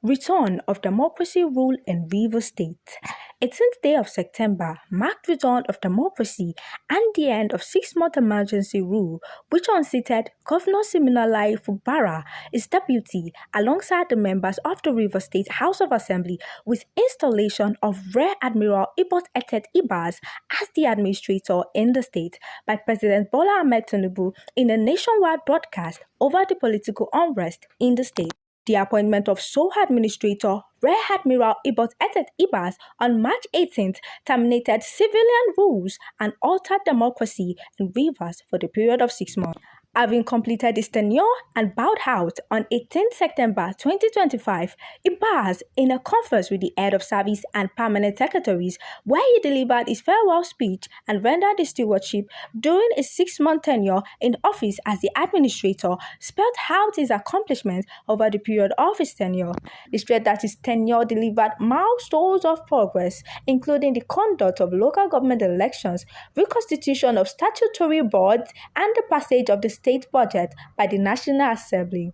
Return of democracy rule in Rivers State. 18th day of September marked return of democracy and the end of six-month emergency rule, which unseated Governor Siminalayi Fubara, his deputy, alongside the members of the Rivers State House of Assembly, with installation of Rear Admiral Ibot-Ete Ibas as the administrator in the state by President Bola Ahmed Tinubu in a nationwide broadcast over the political unrest in the state. The appointment of sole administrator Rear Admiral Ibot-Ete Ibas on March 18th terminated civilian rules and altered democracy in Rivers for the period of 6 months. Having completed his tenure and bowed out on 18 September 2025, Ibas, in a conference with the head of service and permanent secretaries, where he delivered his farewell speech and rendered his stewardship during his 6-month tenure in office as the administrator, spelled out his accomplishments over the period of his tenure. He stressed that his tenure delivered milestones of progress, including the conduct of local government elections, reconstitution of statutory boards, and the passage of the state budget by the National Assembly.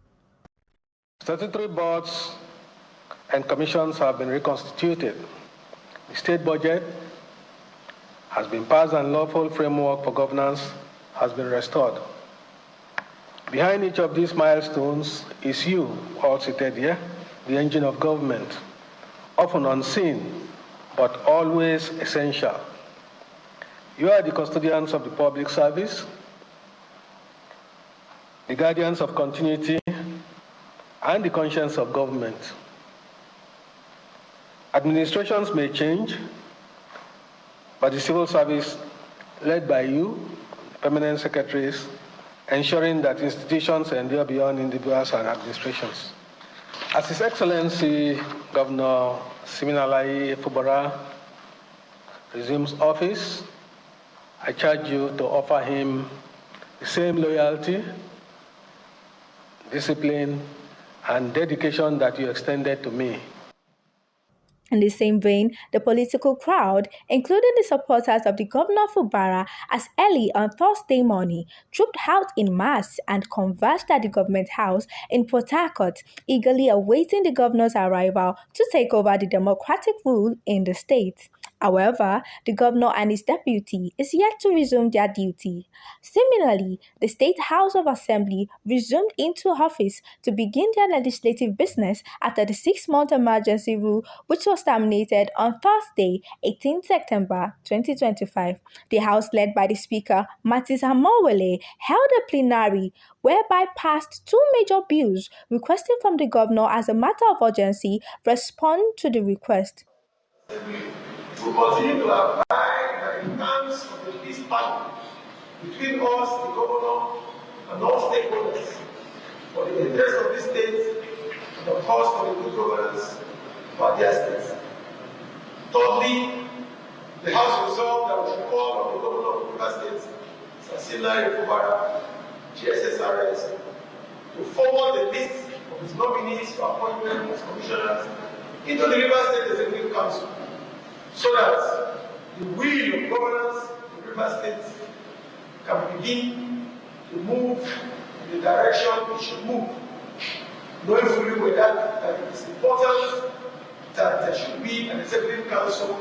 Statutory boards and commissions have been reconstituted. The state budget has been passed and lawful framework for governance has been restored. Behind each of these milestones is you, all seated here, the engine of government, often unseen but always essential. You are the custodians of the public service, the guardians of continuity, and the conscience of government. Administrations may change, but the civil service led by you, permanent secretaries, ensuring that institutions endure beyond individuals and administrations. As His Excellency Governor Siminalayi Fubara resumes office, I charge you to offer him the same loyalty, discipline, and dedication that you extended to me. In the same vein, the political crowd, including the supporters of the Governor Fubara, as early on Thursday morning, trooped out in mass and converged at the government house in Port Harcourt, eagerly awaiting the governor's arrival to take over the democratic rule in the state. However, the governor and his deputy is yet to resume their duty. Similarly, the State House of Assembly resumed into office to begin their legislative business after the 6-month emergency rule, which was terminated on Thursday, 18 September 2025. The House, led by the Speaker, Martins Amowele, held a plenary whereby passed 2 major bills requesting from the governor as a matter of urgency respond to the request. To continue to abide by the terms of the peace pact between us, the governor, and all stakeholders for the interest of this state and of course for the good governance of their states. Thirdly, the House resolved that we should call on the governor of the River State, Siminalayi Fubara, GSSRS, to forward the list of his nominees for appointment as commissioners into the River State Executive Council, so that the wheel of governance in River State can begin to move in the direction it should move, knowing fully well that it is important that there should be an executive council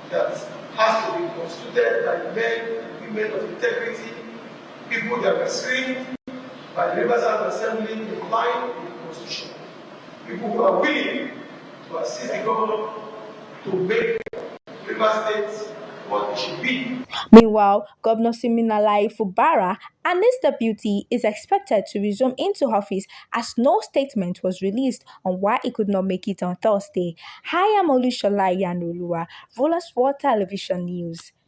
that has to be constituted by men and women of integrity, people that were screened by the Rivers Assembly in line with the Constitution, people who are willing to assist the governor to make River State what it should be. Meanwhile, Governor Siminalayi Fubara and his deputy is expected to resume into office as no statement was released on why he could not make it on Thursday. I am Olushola Yanoluwa, Rollers for Television News.